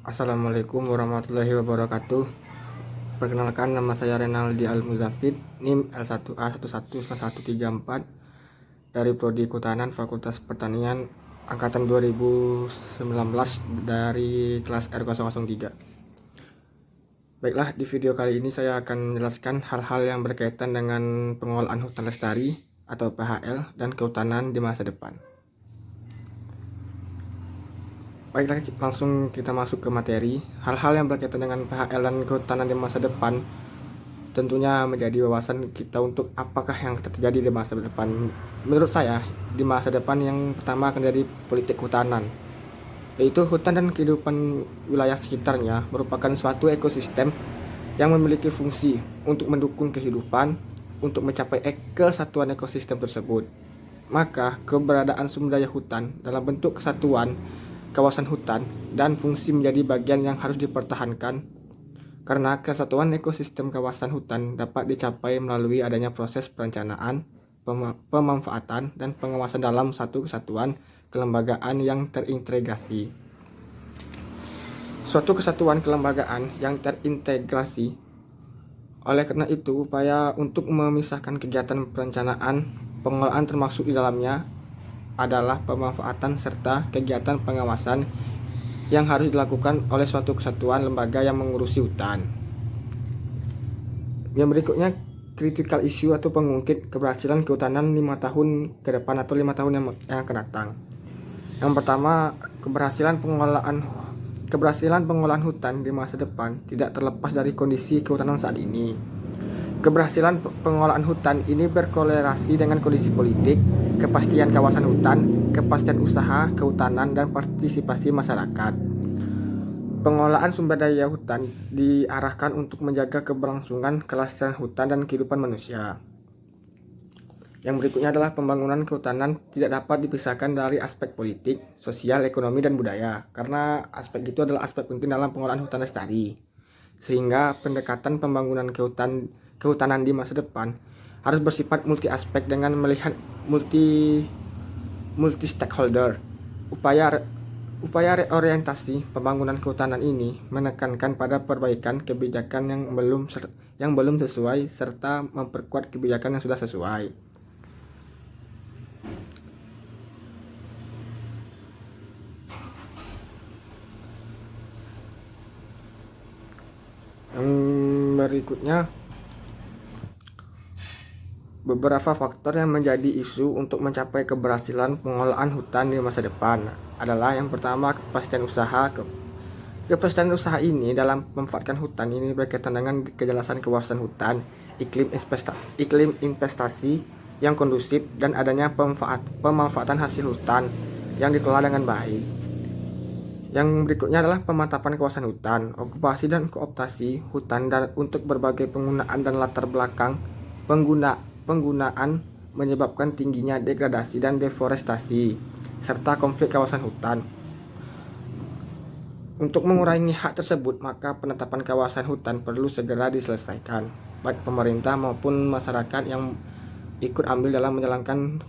Assalamualaikum warahmatullahi wabarakatuh. Perkenalkan, nama saya Renaldi Al-Muzafid, NIM L1A111134 dari Prodi Kehutanan Fakultas Pertanian angkatan 2019 dari kelas R003. Baiklah, di video kali ini saya akan menjelaskan hal-hal yang berkaitan dengan pengelolaan hutan lestari atau PHL dan kehutanan di masa depan. Baiklah, langsung kita masuk ke materi. Hal-hal yang berkaitan dengan PHL dan kehutanan di masa depan tentunya menjadi wawasan kita untuk apakah yang terjadi di masa depan. Menurut saya, di masa depan yang pertama akan jadi politik kehutanan, yaitu hutan dan kehidupan wilayah sekitarnya merupakan suatu ekosistem yang memiliki fungsi untuk mendukung kehidupan untuk mencapai kesatuan ekosistem tersebut. Maka keberadaan sumber daya hutan dalam bentuk kesatuan kawasan hutan dan fungsi menjadi bagian yang harus dipertahankan, karena kesatuan ekosistem kawasan hutan dapat dicapai melalui adanya proses perencanaan, pemanfaatan, dan pengawasan dalam satu kesatuan kelembagaan yang terintegrasi. Suatu kesatuan kelembagaan yang terintegrasi. Oleh karena itu, upaya untuk memisahkan kegiatan perencanaan, pengelolaan termasuk di dalamnya adalah pemanfaatan serta kegiatan pengawasan yang harus dilakukan oleh suatu kesatuan lembaga yang mengurusi hutan. Yang berikutnya, critical issue atau pengungkit keberhasilan kehutanan 5 tahun ke depan atau 5 tahun yang akan datang. Yang pertama, keberhasilan pengolahan hutan di masa depan tidak terlepas dari kondisi kehutanan saat ini. Keberhasilan pengolahan hutan ini berkorelasi dengan kondisi politik, kepastian kawasan hutan, kepastian usaha kehutanan, dan partisipasi masyarakat. Pengelolaan sumber daya hutan diarahkan untuk menjaga keberlangsungan kelestarian hutan dan kehidupan manusia. Yang berikutnya adalah pembangunan kehutanan tidak dapat dipisahkan dari aspek politik, sosial, ekonomi, dan budaya, karena aspek itu adalah aspek penting dalam pengelolaan hutan lestari. Sehingga pendekatan pembangunan kehutanan di masa depan harus bersifat multi aspek dengan melihat multi stakeholder. Upaya reorientasi pembangunan kehutanan ini menekankan pada perbaikan kebijakan yang belum sesuai serta memperkuat kebijakan yang sudah sesuai. Yang berikutnya, beberapa faktor yang menjadi isu untuk mencapai keberhasilan pengelolaan hutan di masa depan adalah yang pertama, kepastian usaha. Kepastian usaha ini dalam memanfaatkan hutan ini berkaitan dengan kejelasan kawasan hutan, iklim investasi yang kondusif, dan adanya pemanfaatan hasil hutan yang dikelola dengan baik. Yang berikutnya adalah pemantapan kawasan hutan, okupasi dan kooptasi hutan dan untuk berbagai penggunaan dan latar belakang penggunaan menyebabkan tingginya degradasi dan deforestasi serta konflik kawasan hutan. Untuk mengurangi hak tersebut, maka penetapan kawasan hutan perlu segera diselesaikan, baik pemerintah maupun masyarakat yang ikut ambil dalam menjalankan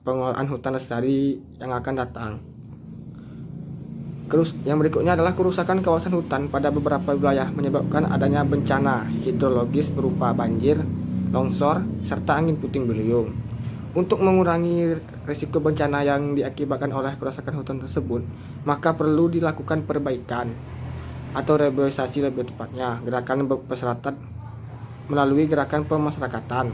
pengelolaan hutan lestari yang akan datang. Yang berikutnya adalah kerusakan kawasan hutan pada beberapa wilayah menyebabkan adanya bencana hidrologis berupa banjir, longsor, serta angin puting beliung. Untuk mengurangi risiko bencana yang diakibatkan oleh kerusakan hutan tersebut, maka perlu dilakukan perbaikan atau reboisasi lebih tepatnya, gerakan masyarakat melalui gerakan pemasyarakatan.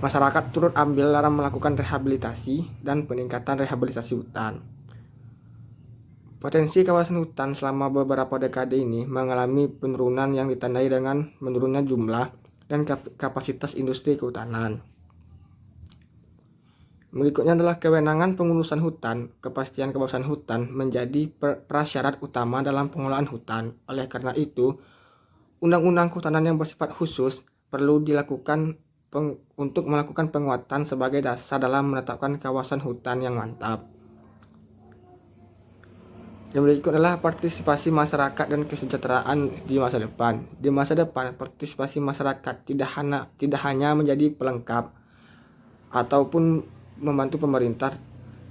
Masyarakat turut ambil dalam melakukan rehabilitasi dan peningkatan rehabilitasi hutan. Potensi kawasan hutan selama beberapa dekade ini mengalami penurunan yang ditandai dengan menurunnya jumlah dan kapasitas industri kehutanan. Berikutnya adalah kewenangan pengurusan hutan. Kepastian kawasan hutan menjadi prasyarat utama dalam pengelolaan hutan. Oleh karena itu, undang-undang kehutanan yang bersifat khusus perlu dilakukan untuk melakukan penguatan sebagai dasar dalam menetapkan kawasan hutan yang mantap. Yang berikut adalah partisipasi masyarakat dan kesejahteraan di masa depan. Di masa depan, partisipasi masyarakat tidak hanya menjadi pelengkap ataupun membantu pemerintah,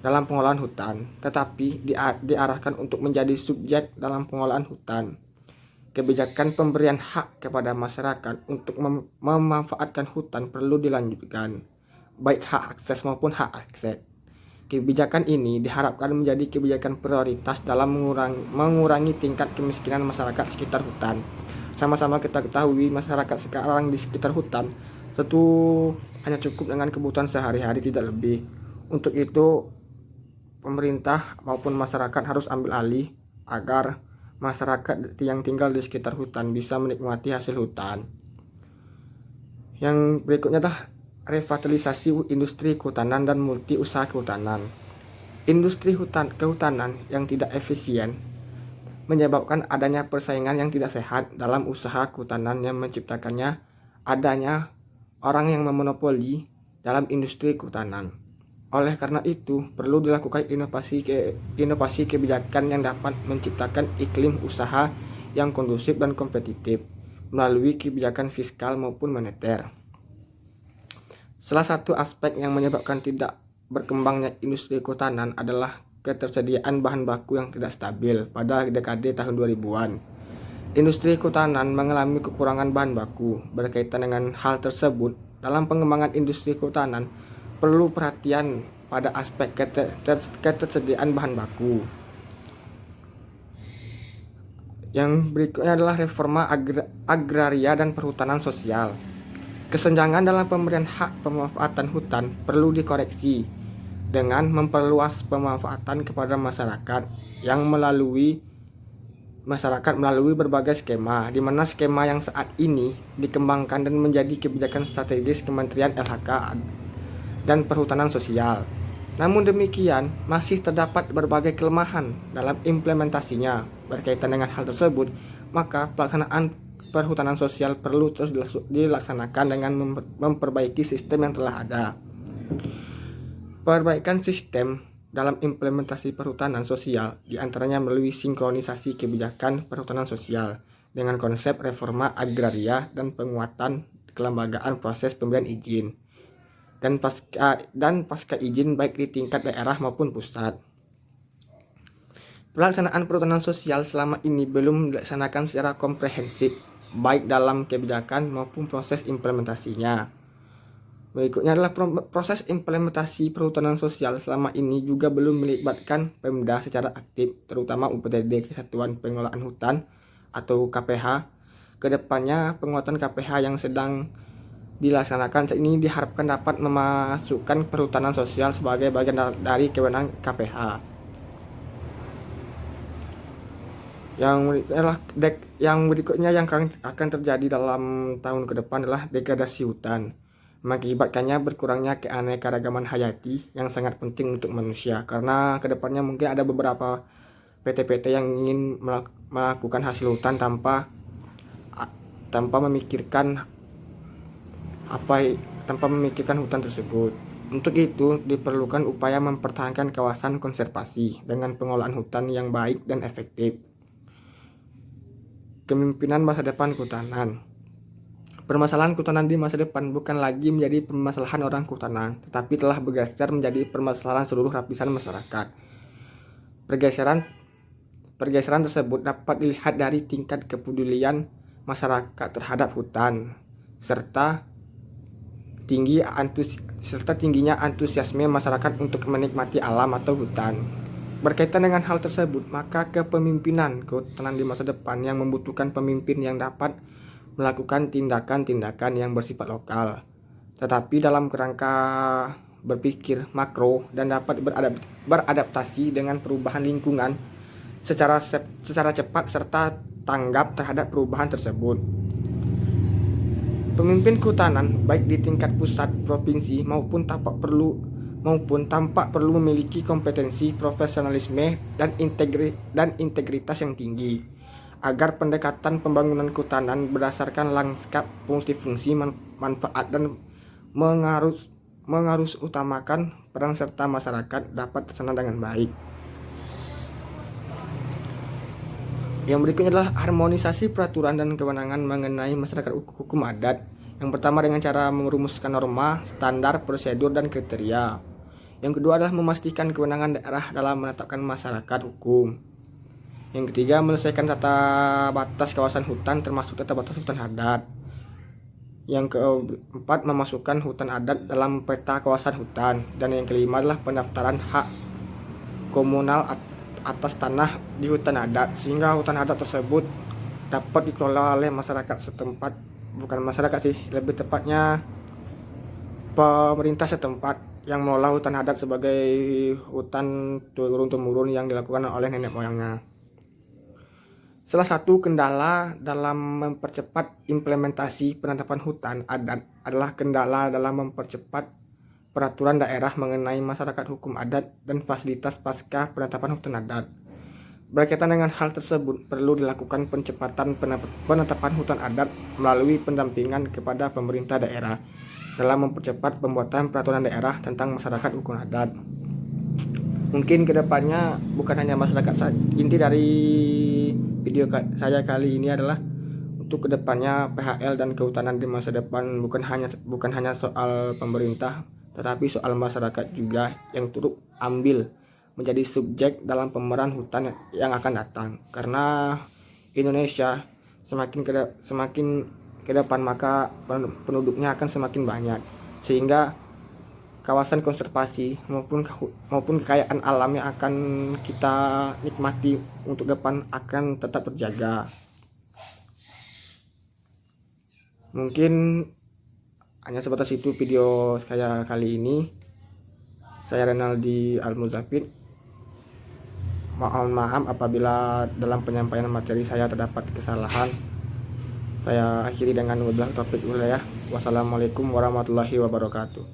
dalam pengelolaan hutan, tetapi diarahkan untuk menjadi subjek dalam pengelolaan hutan. Kebijakan pemberian hak kepada masyarakat untuk memanfaatkan hutan perlu dilanjutkan, baik hak akses maupun hak akses. Kebijakan ini diharapkan menjadi kebijakan prioritas dalam mengurangi tingkat kemiskinan masyarakat sekitar hutan. Sama-sama kita ketahui masyarakat sekarang di sekitar hutan tentu hanya cukup dengan kebutuhan sehari-hari, tidak lebih. Untuk itu pemerintah maupun masyarakat harus ambil alih agar masyarakat yang tinggal di sekitar hutan bisa menikmati hasil hutan. Yang berikutnya adalah revitalisasi industri kehutanan dan multi usaha kehutanan. Industri kehutanan yang tidak efisien menyebabkan adanya persaingan yang tidak sehat dalam usaha kehutanan yang menciptakannya adanya orang yang memonopoli dalam industri kehutanan. Oleh karena itu, perlu dilakukan inovasi kebijakan yang dapat menciptakan iklim usaha yang kondusif dan kompetitif melalui kebijakan fiskal maupun moneter. Salah satu aspek yang menyebabkan tidak berkembangnya industri kehutanan adalah ketersediaan bahan baku yang tidak stabil pada dekade tahun 2000-an. Industri kehutanan mengalami kekurangan bahan baku. Berkaitan dengan hal tersebut, dalam pengembangan industri kehutanan perlu perhatian pada aspek ketersediaan bahan baku. Yang berikutnya adalah reforma agraria dan perhutanan sosial. Kesenjangan dalam pemberian hak pemanfaatan hutan perlu dikoreksi dengan memperluas pemanfaatan kepada masyarakat melalui berbagai skema, di mana skema yang saat ini dikembangkan dan menjadi kebijakan strategis Kementerian LHK dan Perhutanan Sosial. Namun demikian, masih terdapat berbagai kelemahan dalam implementasinya. Berkaitan dengan hal tersebut, maka pelaksanaan perhutanan sosial perlu terus dilaksanakan dengan memperbaiki sistem yang telah ada. Perbaikan sistem dalam implementasi perhutanan sosial diantaranya melalui sinkronisasi kebijakan perhutanan sosial dengan konsep reforma agraria dan penguatan kelembagaan proses pemberian izin dan pasca izin baik di tingkat daerah maupun pusat. Pelaksanaan perhutanan sosial selama ini belum dilaksanakan secara komprehensif baik dalam kebijakan maupun proses implementasinya. Berikutnya adalah proses implementasi perhutanan sosial selama ini juga belum melibatkan Pemda secara aktif, terutama UPTD Kesatuan Pengelolaan Hutan atau KPH. Kedepannya penguatan KPH yang sedang dilaksanakan ini diharapkan dapat memasukkan perhutanan sosial sebagai bagian dari kewenangan KPH. Yang berikutnya yang akan terjadi dalam tahun ke depan adalah degradasi hutan. Mengakibatkannya berkurangnya keanekaragaman hayati yang sangat penting untuk manusia, karena kedepannya mungkin ada beberapa PT-PT yang ingin melakukan hasil hutan tanpa memikirkan hutan tersebut. Untuk itu diperlukan upaya mempertahankan kawasan konservasi dengan pengelolaan hutan yang baik dan efektif. Kepemimpinan masa depan kehutanan. Permasalahan kehutanan di masa depan bukan lagi menjadi permasalahan orang kehutanan, tetapi telah bergeser menjadi permasalahan seluruh lapisan masyarakat. Pergeseran tersebut dapat dilihat dari tingkat kepedulian masyarakat terhadap hutan, serta tingginya antusiasme masyarakat untuk menikmati alam atau hutan. Berkaitan dengan hal tersebut, maka kepemimpinan kehutanan di masa depan yang membutuhkan pemimpin yang dapat melakukan tindakan-tindakan yang bersifat lokal, tetapi dalam kerangka berpikir makro dan dapat beradaptasi dengan perubahan lingkungan secara cepat serta tanggap terhadap perubahan tersebut. Pemimpin kehutanan baik di tingkat pusat, provinsi maupun tampak perlu memiliki kompetensi, profesionalisme dan integritas yang tinggi agar pendekatan pembangunan kehutanan berdasarkan lanskap multifungsi manfaat dan mengarus utamakan peran serta masyarakat dapat terlaksana dengan baik. Yang berikutnya adalah harmonisasi peraturan dan kewenangan mengenai masyarakat hukum adat. Yang pertama dengan cara merumuskan norma, standar, prosedur, dan kriteria. Yang kedua adalah memastikan kewenangan daerah dalam menetapkan masyarakat hukum. Yang ketiga, menyelesaikan tata batas kawasan hutan termasuk tata batas hutan adat. Yang keempat, memasukkan hutan adat dalam peta kawasan hutan. Dan yang kelima adalah pendaftaran hak komunal atas tanah di hutan adat, sehingga hutan adat tersebut dapat dikelola oleh masyarakat setempat, bukan masyarakat sih, lebih tepatnya pemerintah setempat yang mengelola hutan adat sebagai hutan turun-temurun yang dilakukan oleh nenek moyangnya. Salah satu kendala dalam mempercepat implementasi penetapan hutan adat adalah kendala dalam mempercepat peraturan daerah mengenai masyarakat hukum adat dan fasilitas pasca penetapan hutan adat. Berkaitan dengan hal tersebut, perlu dilakukan pencepatan penetapan hutan adat melalui pendampingan kepada pemerintah daerah dalam mempercepat pembuatan peraturan daerah tentang masyarakat hukum adat. Mungkin kedepannya bukan hanya masyarakat saja. Inti dari video saya kali ini adalah untuk kedepannya PHL dan kehutanan di masa depan bukan hanya soal pemerintah, tetapi soal masyarakat juga yang turut ambil menjadi subjek dalam pemeran hutan yang akan datang. Karena Indonesia semakin ke depan maka penduduknya akan semakin banyak, sehingga kawasan konservasi maupun kekayaan alam yang akan kita nikmati untuk depan akan tetap terjaga. Mungkin hanya sebatas itu video saya kali ini. Saya Renaldi Al-Muzafid. Mohon maaf apabila dalam penyampaian materi saya terdapat kesalahan. Saya akhiri dengan wabillahi taufiq wal hidayah. Wassalamualaikum warahmatullahi wabarakatuh.